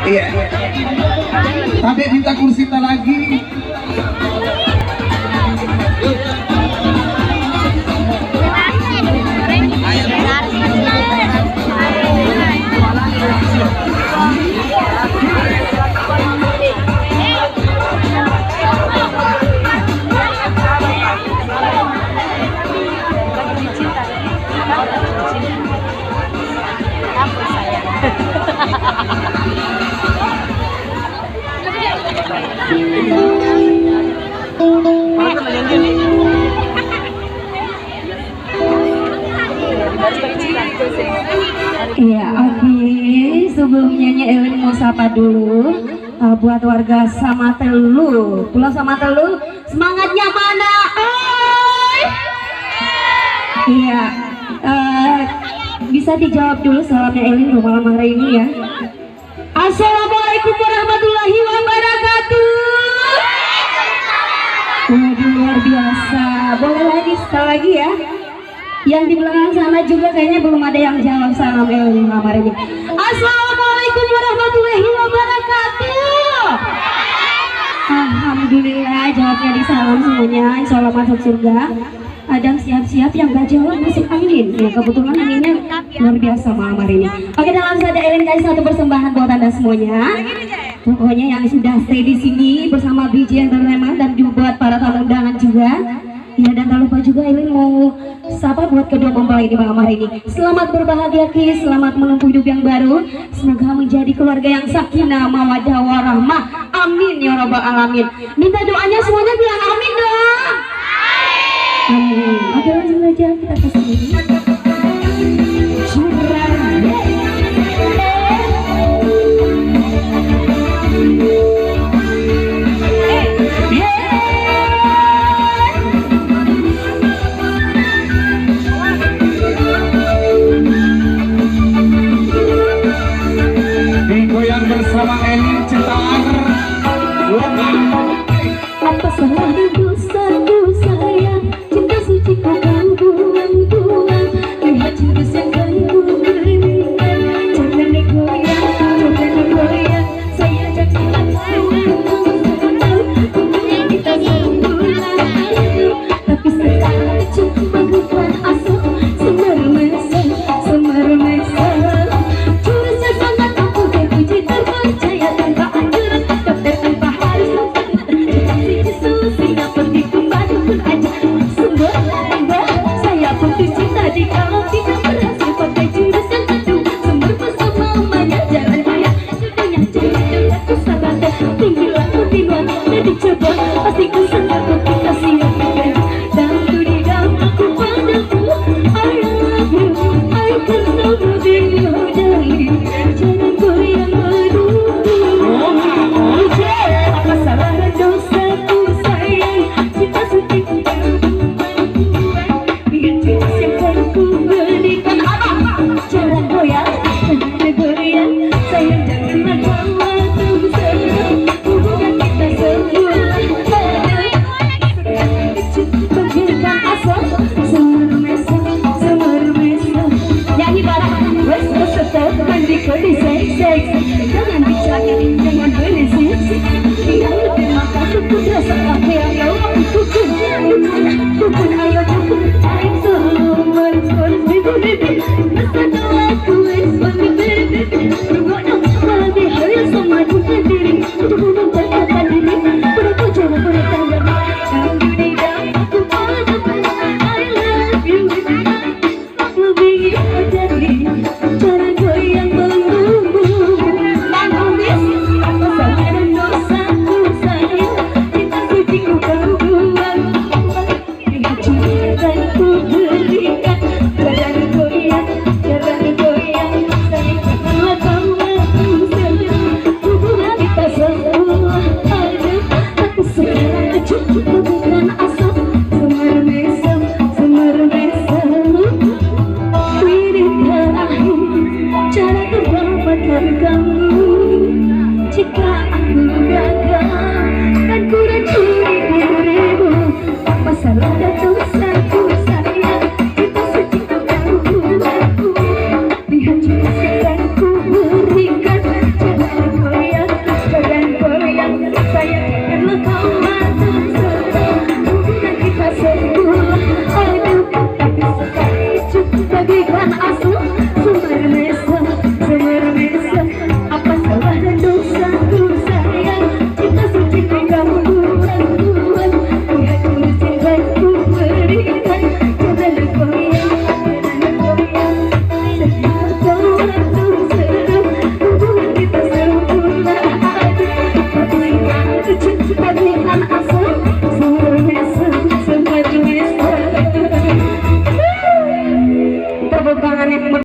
Iya. Tadi minta kursi lagi. Iya, oke. Sebelumnya Elin mau sapa dulu buat warga Samatelu, Pulau Samatelu, semangatnya mana? Iya, bisa dijawab dulu salamnya Elin malam hari ini ya. Assalamualaikum warahmatullahi wabarakatuh. Waduh, luar biasa. Boleh lagi sekali lagi ya. Yang di belakang sana juga kayaknya belum ada yang jawab salam Elin malam hari ini. Assalamualaikum warahmatullahi wabarakatuh. Alhamdulillah jawabnya di salam semuanya. Insya Allah masuk surga. Adam siap-siap yang gak jawab masuk angin. Ya kebetulan anginnya luar biasa malam hari ini. Oke, dalam saja Elin kasih satu persembahan buat anda semuanya. Pokoknya yang sudah stay di sini bersama BJ Entertainment dan juga buat para tamu undangan juga. Ya, dan tak lupa juga Elin mau sapa buat kedua mempelai di malam hari ini. Selamat berbahagia Ki, selamat menempuh hidup yang baru. Semoga menjadi keluarga yang sakinah, mawaddah, warahmah. Amin ya rabbal alamin. Minta doanya semuanya bilang amin dong. Amin. Oke, langsung aja kita ke sini. Bersama Elin Cinta